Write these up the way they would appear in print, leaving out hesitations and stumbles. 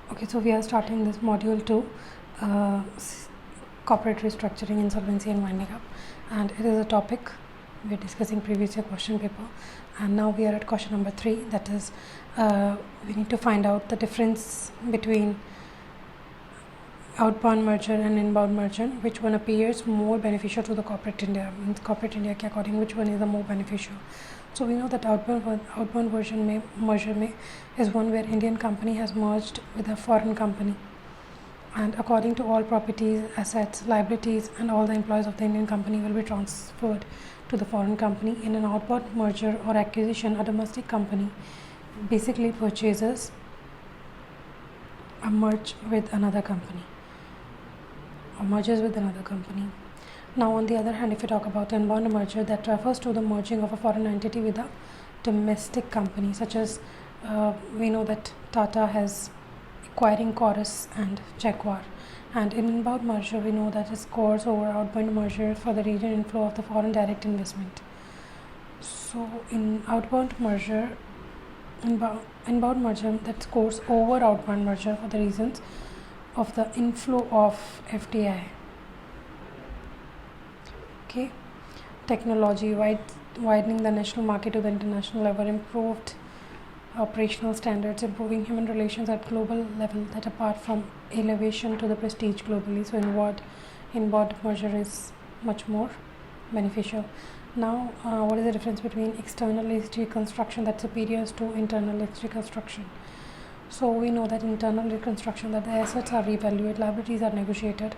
Okay, so we are starting this module 2, uh, corporate restructuring, insolvency and winding up, and it is a topic we are discussing previous year question paper, and now we are at question number 3, that is we need to find out the difference between outbound merger and inbound merger, which one appears more beneficial to the corporate India, means corporate India ke according which one is the more beneficial. So we know that outbound merger is one where Indian company has merged with a foreign company, and according to all properties, assets, liabilities and all the employees of the Indian company will be transferred to the foreign company. In an outbound merger or acquisition, a domestic company basically purchases a merge with another company or merges with another company. Now on the other hand, if you talk about inbound merger, that refers to the merging of a foreign entity with a domestic company, such as we know that Tata has acquiring Chorus and Jaguar, and in inbound merger we know that is Chorus over outbound merger for the region inflow of the foreign direct investment. So in inbound merger that scores over outbound merger for the reasons of the inflow of FDI. Okay, technology, widening the national market to the international level, improved operational standards, improving human relations at global level, that apart from elevation to the prestige globally. So inbound merger is much more beneficial. Now what is the difference between external reconstruction that's superior to internal reconstruction? So we know that internal reconstruction, that the assets are revalued, liabilities are negotiated,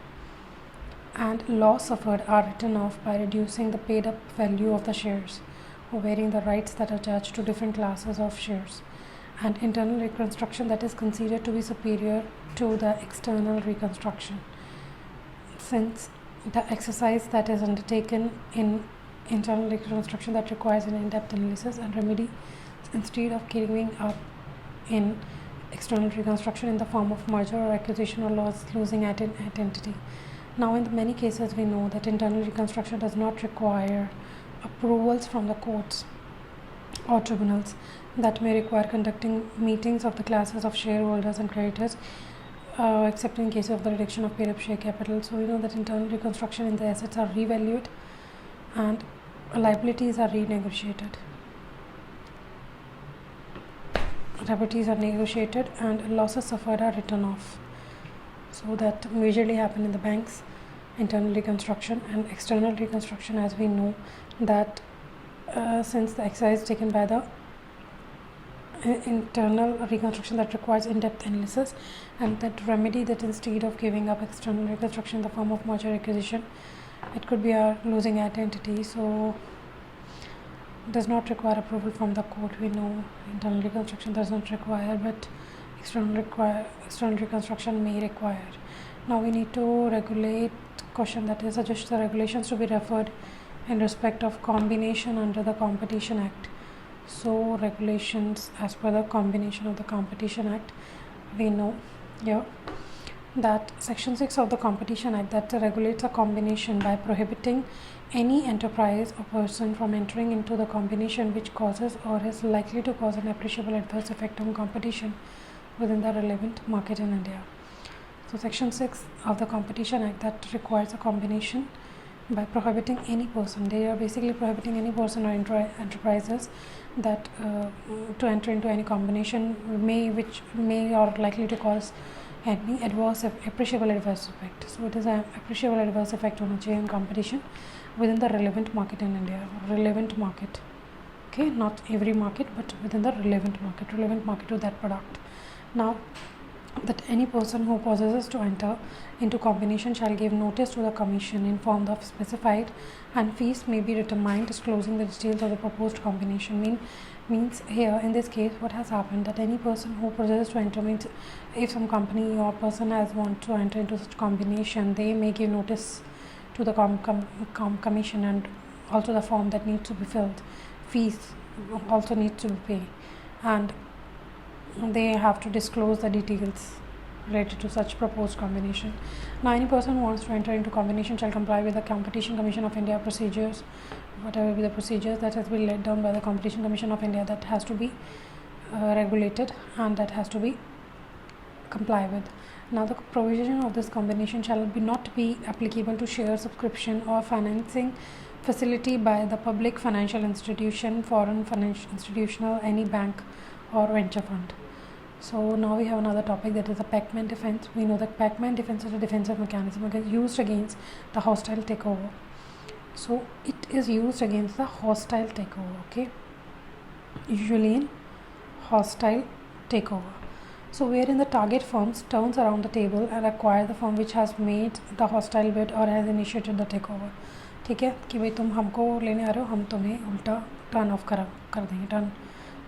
and loss suffered are written off by reducing the paid up value of the shares or varying the rights that are attached to different classes of shares. And internal reconstruction, that is considered to be superior to the external reconstruction, since the exercise that is undertaken in internal reconstruction that requires an in-depth analysis and remedy, instead of carrying up in external reconstruction in the form of merger or acquisition or losing identity. Now in many cases we know that internal reconstruction does not require approvals from the courts or tribunals, that may require conducting meetings of the classes of shareholders and creditors, except in case of the reduction of paid up share capital. So we know that internal reconstruction in the assets are revalued and liabilities are renegotiated. Liabilities are negotiated and losses suffered are written off. So that majorly happen in the banks, internal reconstruction. And external reconstruction, as we know that since the exercise taken by the internal reconstruction that requires in-depth analysis, and that remedy, that instead of giving up external reconstruction in the form of merger acquisition, it could be a losing identity, so does not require approval from the court. We know internal reconstruction does not require, but external reconstruction may require. Now we need to regulate question, that is suggest the regulations to be referred in respect of combination under the Competition Act. So regulations as per the combination of the Competition Act, we know here that section 6 of the Competition Act that regulates a combination by prohibiting any enterprise or person from entering into the combination which causes or is likely to cause an appreciable adverse effect on competition within the relevant market in India. So section 6 of the Competition Act that requires a combination by prohibiting any person. They are basically prohibiting any person or enterprises that to enter into any combination which may or likely to cause any appreciable adverse effect. So it is an appreciable adverse effect on a chain competition within the relevant market in India. Relevant market, okay, not every market, but within the relevant market to that product. Now that any person who possesses to enter into combination shall give notice to the commission in form of specified, and fees may be determined disclosing the details of the proposed combination. Means here in this case what has happened, that any person who possesses to enter, means if some company or person has want to enter into such combination, they may give notice to the commission, and also the form that needs to be filled, fees also need to be paid, and they have to disclose the details related to such proposed combination. Now any person who wants to enter into combination shall comply with the Competition Commission of India procedures, whatever be the procedures that has been laid down by the Competition Commission of India, that has to be regulated and that has to be comply with. Now, the provision of this combination shall not be applicable to share subscription or financing facility by the public financial institution, foreign financial institutional, any bank or venture fund. So now we have another topic, that is the Pacman defense. We know that Pacman defense is a defensive mechanism used against the hostile takeover. So it is used against the hostile takeover, okay, usually in hostile takeover. So wherein the target firms turns around the table and acquire the firm which has made the hostile bid or has initiated the takeover. ठीक है कि भाई तुम हमको लेने आ रहे हो, हम तुम्हें उल्टा टर्न ऑफ कर देंगे, टर्न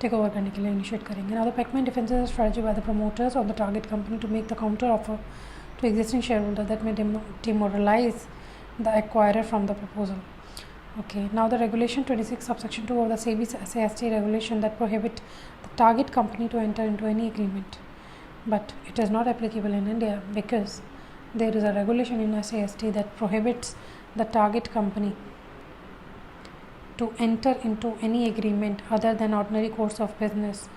टेक ओवर करने के लिए इनिशिएट करेंगे. Now the Pacman defense is a strategy by the promoters of the target company to make the counter offer to existing shareholder that may demoralize the acquirer from the proposal. Okay, now the regulation 26 subsection 2 of the SEBI SAST regulation that prohibit the target company to enter into any agreement, but it is not applicable in India because there is a regulation in SAST that prohibits the target company to enter into any agreement other than ordinary course of business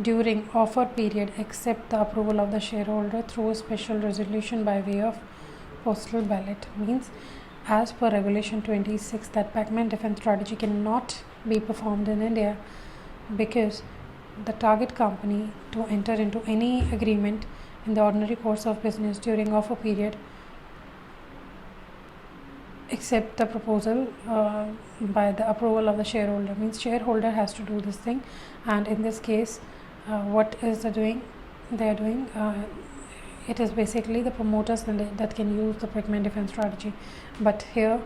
during offer period except the approval of the shareholder through a special resolution by way of postal ballot. Means as per regulation 26 that Pacman defense strategy cannot be performed in India because the target company to enter into any agreement in the ordinary course of business during offer period except the proposal by the approval of the shareholder. Means shareholder has to do this thing, and in this case what is they are doing, it is basically the promoters that can use the Pacman defense strategy, but here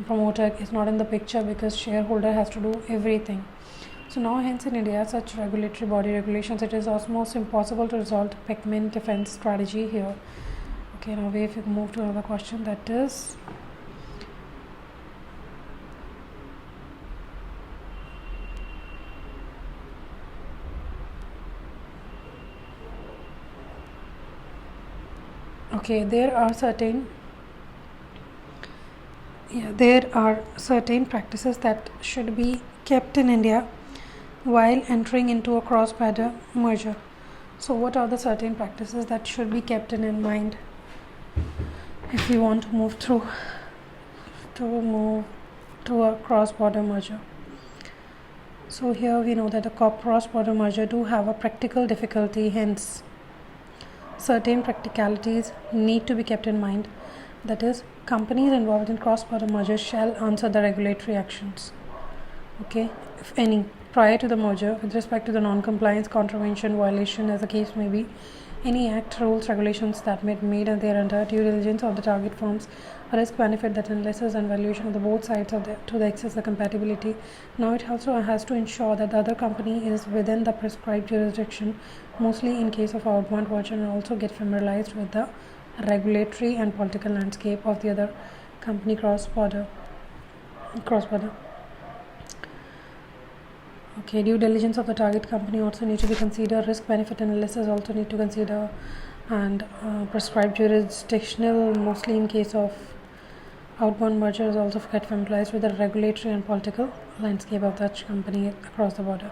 promoter is not in the picture because shareholder has to do everything. So now hence in India such regulatory body regulations, it is almost impossible to resolve the Pacman defense strategy here. Okay, now if we move to another question, that is okay, there are certain practices that should be kept in India while entering into a cross-border merger. So what are the certain practices that should be kept in mind if we want to move to a cross-border merger? So here we know that a cross-border merger do have a practical difficulty, hence certain practicalities need to be kept in mind. That is, companies involved in cross-border mergers shall answer the regulatory actions, okay, if any, prior to the merger with respect to the non-compliance, contravention, violation as the case may be, any act, rules, regulations that may be made and thereunder, due diligence of the target firms, a risk benefit that analysis and valuation of the both sides of to the excess the compatibility. Now it also has to ensure that the other company is within the prescribed jurisdiction, mostly in case of outbound merger, and also get familiarized with the regulatory and political landscape of the other company cross-border. Okay, due diligence of the target company also need to be considered, risk benefit analysis also need to consider, and prescribed jurisdictional, mostly in case of outbound mergers, also get familiarized with the regulatory and political landscape of that company across the border.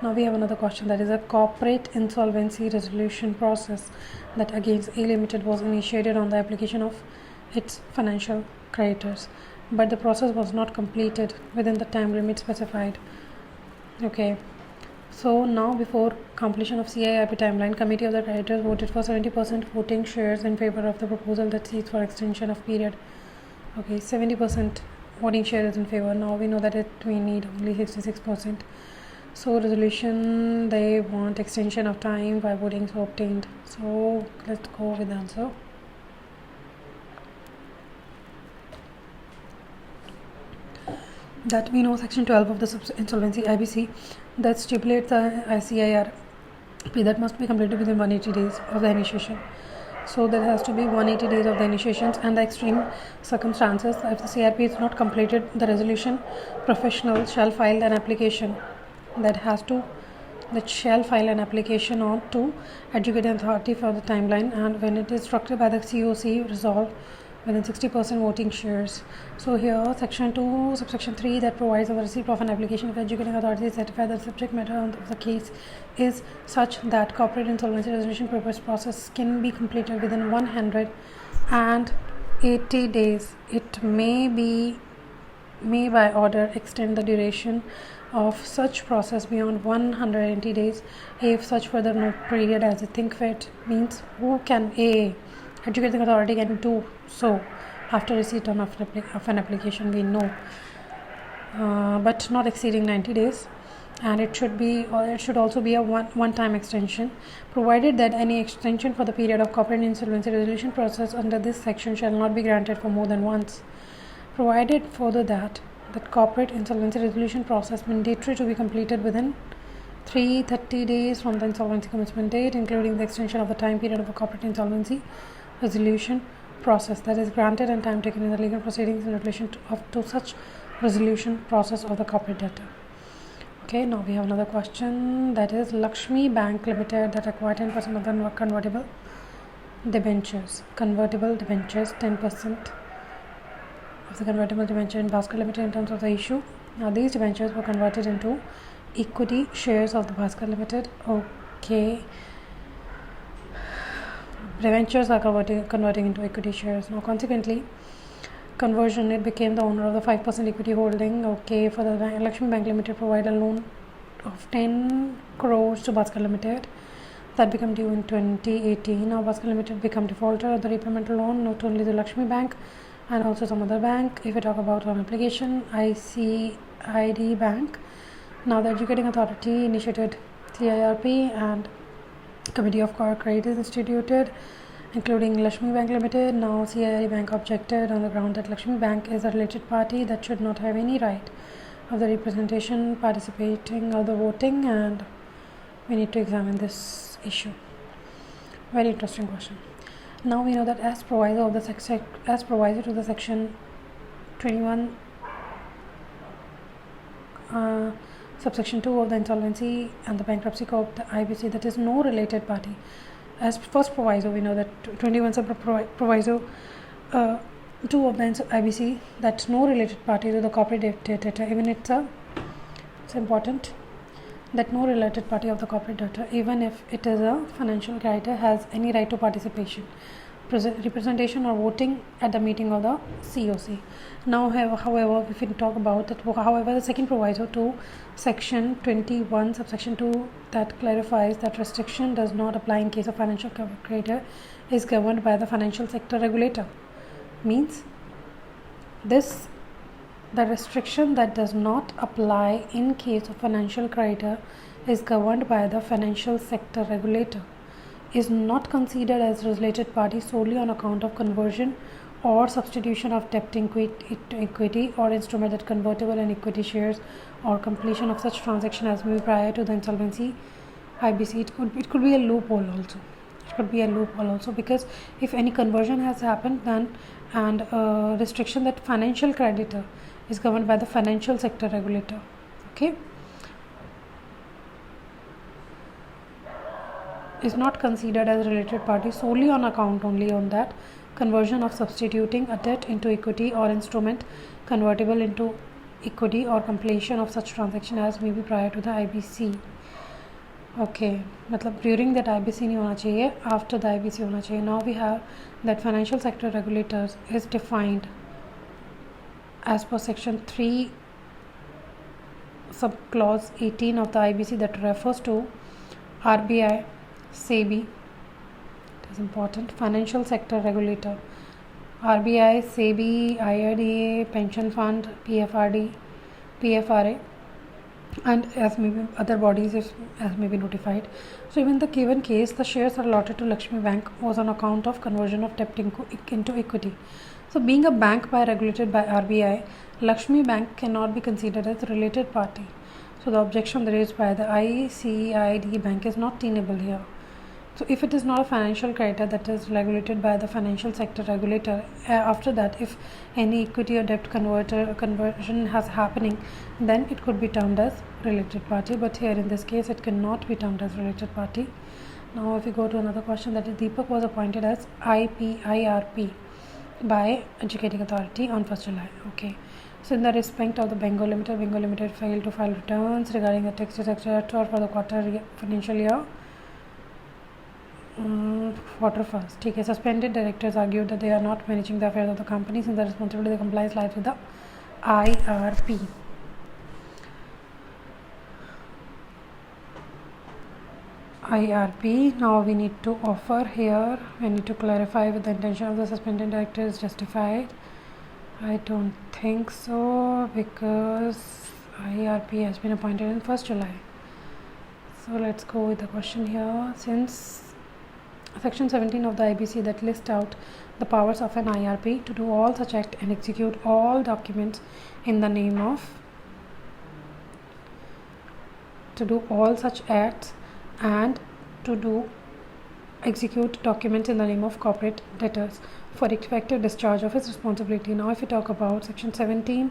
Now we have another question, that is a corporate insolvency resolution process that against A Limited was initiated on the application of its financial creditors, but the process was not completed within the time limit specified. Okay, so now before completion of CIIP timeline, committee of the creditors voted for 70% voting shares in favor of the proposal that seeks for extension of period. Okay, 70% voting share is in favor. Now we know that we need only 66%. So resolution, they want extension of time by voting so obtained. So let's go with the answer. That we know section 12 of the insolvency IBC that stipulates the CIR that must be completed within 180 days of the initiation. So there has to be 180 days of the initiations, and the extreme circumstances, if the CRP is not completed, the resolution professional shall file an application shall file an application on to educated authority for the timeline, and when it is instructed by the COC resolve within 60% voting shares. So here section 2 subsection 3 that provides on the receipt of an application of educating authorities certify that the subject matter of the case is such that corporate insolvency resolution process can be completed within 180 days. It may by order extend the duration of such process beyond 180 days if such further no period as it think fit. Means who can educating authority can do so after receipt of an application, we know, but not exceeding 90 days, and it should also be a one-time extension, provided that any extension for the period of corporate insolvency resolution process under this section shall not be granted for more than once. Provided further that corporate insolvency resolution process mandatory to be completed within 330 days from the insolvency commencement date, including the extension of the time period of a corporate insolvency resolution process that is granted and time taken in the legal proceedings in relation to such resolution process of the corporate debtor. Okay, now we have another question, that is Lakshmi Bank Limited that acquired 10% of the convertible debentures, 10% of the convertible debenture in Bhaskar Limited in terms of the issue. Now these debentures were converted into equity shares of the Bhaskar Limited. Okay, debentures are converting into equity shares. Now consequently conversion, it became the owner of the 5% equity holding. Okay, for the Lakshmi Bank Limited provide a loan of 10 crores to Bhaskar Limited that became due in 2018. Now Bhaskar Limited become defaulter of the repayment loan, not only the Lakshmi Bank and also some other bank. If we talk about one application, ICID Bank. Now the educating authority initiated CIRP and committee of credit is instituted, including Lakshmi Bank Limited. Now CIRP Bank objected on the ground that Lakshmi Bank is a related party that should not have any right of the representation, participating or the voting, and we need to examine this issue. Very interesting question. Now we know that as proviso to the section 21 subsection 2 of the Insolvency and the Bankruptcy Code, the IBC, that is no related party. As first proviso, we know that 21 proviso 2 of the IBC, that's no related party to the corporate debtor. Even it's important that no related party of the corporate debtor, even if it is a financial creditor, has any right to participation, representation or voting at the meeting of the COC. Now, however, if we talk about that, however, the second proviso to section 21 subsection 2 that clarifies that restriction does not apply in case of financial creditor is governed by the financial sector regulator. Means the restriction that does not apply in case of financial creditor is governed by the financial sector regulator, is not considered as related party solely on account of conversion or substitution of debt equity or instrument that convertible and equity shares, or completion of such transaction as may be prior to the insolvency IBC. It could be a loophole also. It could be a loophole also, because if any conversion has happened, then and restriction that financial creditor is governed by the financial sector regulator. Okay, is not considered as related party solely on account only on that conversion of substituting a debt into equity or instrument convertible into equity, or completion of such transaction as may be prior to the IBC. Okay, मतलब during that IBC नहीं होना चाहिए, after the IBC होना चाहिए. Now we have that financial sector regulators is defined as per section 3 sub clause 18 of the IBC that refers to RBI, SEBI. It is important. Financial sector regulator, RBI, SEBI, IRDA, pension fund, PFRD, PFRA, and as maybe other bodies as may be notified. So even the given case, the shares are allotted to Lakshmi Bank was on account of conversion of debt into equity. So being a bank regulated by RBI, Lakshmi Bank cannot be considered as a related party. So the objection raised by the ICID Bank is not tenable here. So if it is not a financial creditor that is regulated by the financial sector regulator, after that if any equity or debt conversion has happening, then it could be termed as related party, but here in this case it cannot be termed as related party. Now if we go to another question, that is Deepak was appointed as IRP by Educating Authority on 1st July. Okay. So in the respect of the Bengal Limited failed to file returns regarding the tax sector for the financial year quarter first. ठीक है. Suspended directors argued that they are not managing the affairs of the company since the responsibility of the compliance lies with the IRP. Now we need to offer here, we need to clarify with the intention of the suspended director is justified. I don't think so, because IRP has been appointed in 1st July. So let's go with the question here. Since section 17 of the IBC that lists out the powers of an IRP to do all such act and execute all documents in the name of, to do all such acts and to execute documents in the name of corporate debtors for effective discharge of its responsibility. Now if we talk about section 17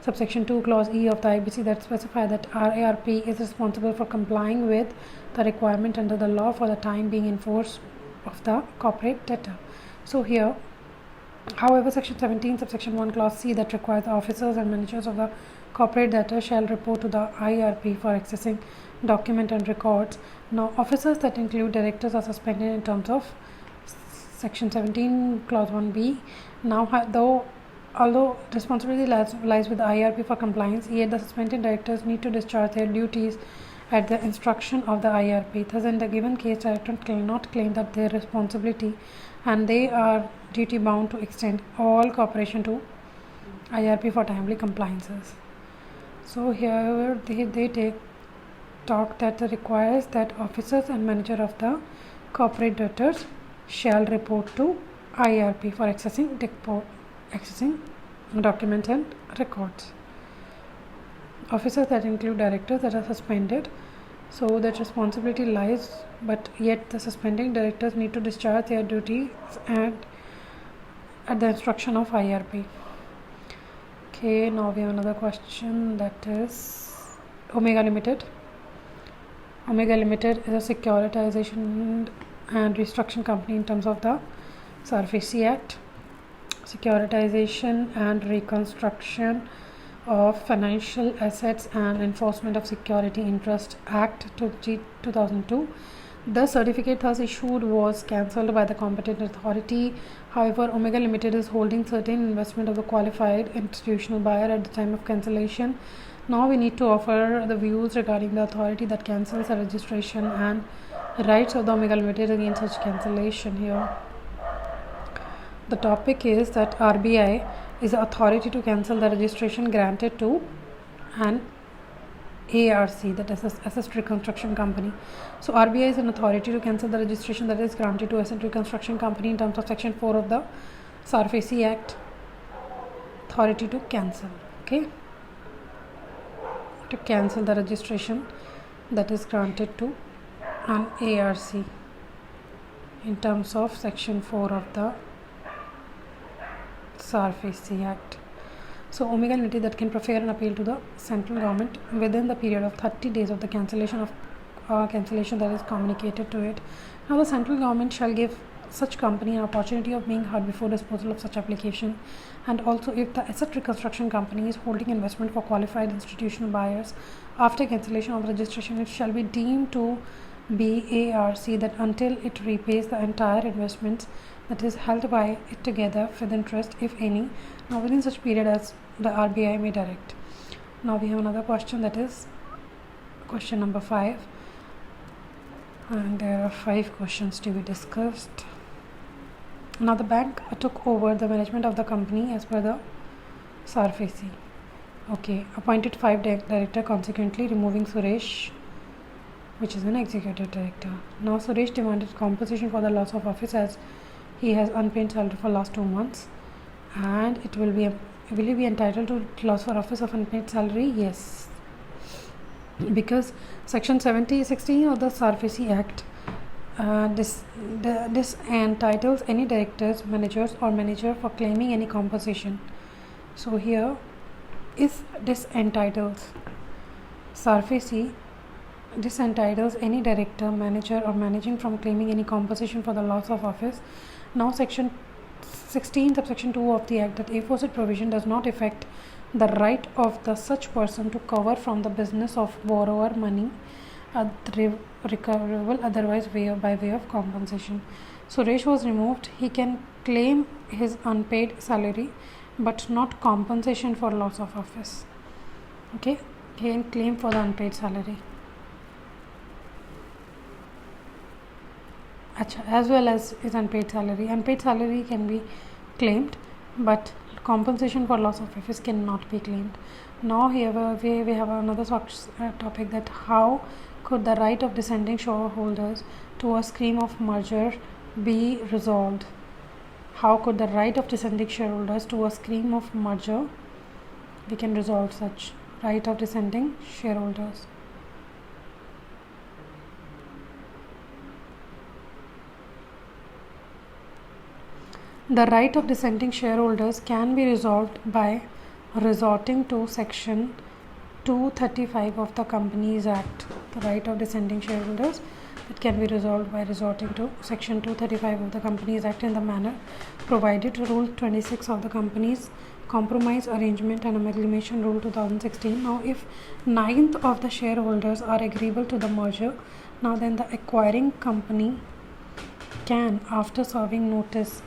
subsection 2 clause E of the IBC that specify that IRP is responsible for complying with the requirement under the law for the time being in force of the corporate debtor. So here, however, section 17 subsection 1 clause C that requires the officers and managers of the corporate debtor shall report to the IRP for accessing document and records. Now officers that include directors are suspended in terms of section 17 clause 1b. Now although responsibility lies with the IRP for compliance, yet the suspended directors need to discharge their duties at the instruction of the IRP. Thus in the given case, directors cannot claim that their responsibility and they are duty bound to extend all cooperation to IRP for timely compliances. So here they talk that requires that officers and manager of the corporate debtors shall report to IRP for accessing documents and records. Officers that include directors that are suspended, so that responsibility lies, but yet the suspending directors need to discharge their duties and at the instruction of IRP. Okay, now we have another question, that is Omega Limited. Omega Limited is a securitization and restructuring company in terms of the SARFAESI Act, Securitization and Reconstruction of Financial Assets and Enforcement of Security Interest Act 2002. The certificate thus issued was cancelled by the competent authority. However, Omega Limited is holding certain investment of the qualified institutional buyer at the time of cancellation. Now we need to offer the views regarding the authority that cancels the registration and rights of the Omega Limited against such cancellation. Here the topic is that RBI is the authority to cancel the registration granted to an ARC, that is Asset Reconstruction Company. So RBI is an authority to cancel the registration that is granted to Asset Reconstruction Company in terms of section 4 of the SARFAESI Act. Authority to cancel, okay, to cancel the registration that is granted to an ARC in terms of section 4 of the SARFAESI Act. So Omega Limited that can prefer an appeal to the central government within the period of 30 days of the cancellation that is communicated to it. Now the central government shall give such company an opportunity of being heard before disposal of such application, and also if the Asset Reconstruction Company is holding investment for qualified institutional buyers after cancellation of registration, it shall be deemed to be ARC that until it repays the entire investments that is held by it together with interest, if any, now within such period as the RBI may direct. Now we have another question, that is question number 5, and there are 5 questions to be discussed. Now the bank took over the management of the company as per the SARFAESI. Okay, appointed 5 director, consequently removing Suresh, which is an executive director. Now Suresh demanded compensation for the loss of office as he has unpaid salary for last 2 months, and will he be entitled to loss for office of unpaid salary? Yes, because section 16 of the SARFAESI Act this entitles any directors, managers or manager for claiming any compensation. So here is this entitles. SARFAESI disentitles any director, manager or managing from claiming any compensation for the loss of office. Now section 16 subsection 2 of the act that aforesaid provision does not affect the right of the such person to cover from the business of borrower money recoverable otherwise by way of compensation. Suresh was removed. He can claim his unpaid salary but not compensation for loss of office. Okay, he can claim for the unpaid salary. As well as his unpaid salary. Unpaid salary can be claimed, but compensation for loss of office cannot be claimed. Now here we have another topic, that how could the right of dissenting shareholders to a scheme of merger be resolved? How could the right of dissenting shareholders to a scheme of merger, we can resolve such right of dissenting shareholders? The right of dissenting shareholders can be resolved by resorting to section 235 of the Companies Act. The right of dissenting shareholders, it can be resolved by resorting to section 235 of the Companies Act in the manner provided to Rule 26 of the Companies Compromise Arrangement and Amalgamation Rule 2016. Now, if 9th of the shareholders are agreeable to the merger, now then the acquiring company can, after serving notice,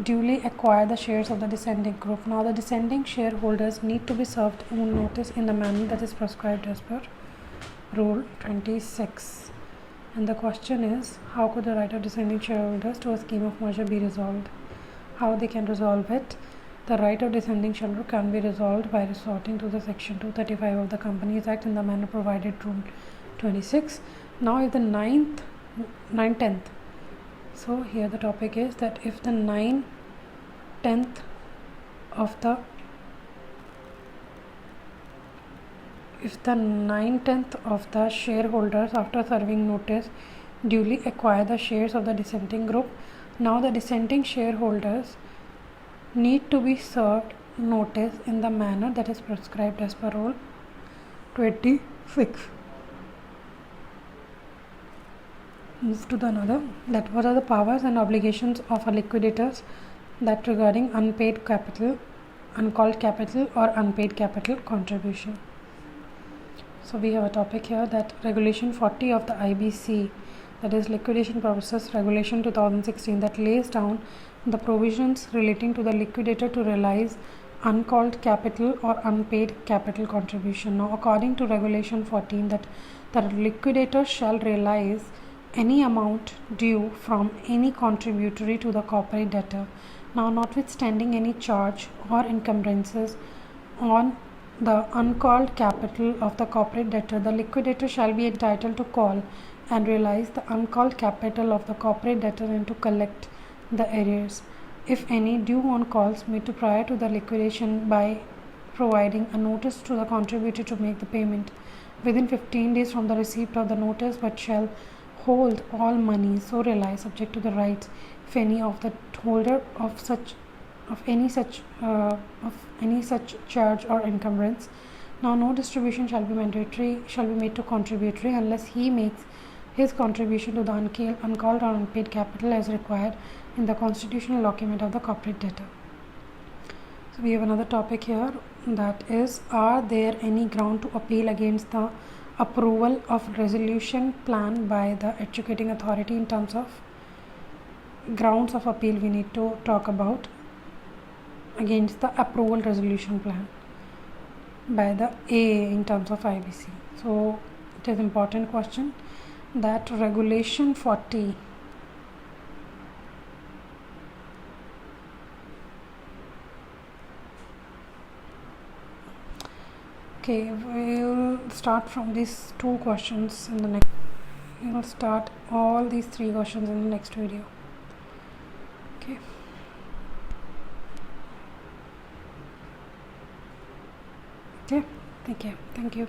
duly acquire the shares of the dissenting group. Now, the dissenting shareholders need to be served notice in the manner that is prescribed as per Rule 26. And the question is, how could the right of dissenting shareholders to a scheme of merger be resolved? How they can resolve it? The right of dissenting shareholder can be resolved by resorting to the section 235 of the Companies Act in the manner provided Rule 26. Now, if the 9/10, so here the topic is that if the 9/10 of the shareholders after serving notice duly acquire the shares of the dissenting group, now the dissenting shareholders need to be served notice in the manner that is prescribed as per Rule 26. Move to the another, that what are the powers and obligations of a liquidators that regarding unpaid capital, uncalled capital or unpaid capital contribution. So we have a topic here, that Regulation 40 of the IBC, that is Liquidation Process Regulation 2016, that lays down the provisions relating to the liquidator to realize uncalled capital or unpaid capital contribution. Now, according to Regulation 14, that the liquidator shall realize any amount due from any contributory to the corporate debtor. Now, notwithstanding any charge or encumbrances on the uncalled capital of the corporate debtor, the liquidator shall be entitled to call and realize the uncalled capital of the corporate debtor and to collect the arrears, if any, due on calls made to prior to the liquidation, by providing a notice to the contributor to make the payment within 15 days from the receipt of the notice, but shall hold all money so realized subject to the rights, if any, of the holder of any such charge or encumbrance. Now, no distribution shall be made to contributory unless he makes his contribution to the uncalled or unpaid capital as required in the constitutional document of the corporate debtor. So we have another topic here, that is, are there any ground to appeal against the approval of resolution plan by the adjudicating authority? In terms of grounds of appeal, we need to talk about against the approval resolution plan by the AA in terms of IBC. So it is important question, that Regulation 40 okay, we'll start from these two questions in the next. We will start all these three questions in the next video. Okay. Okay, thank you.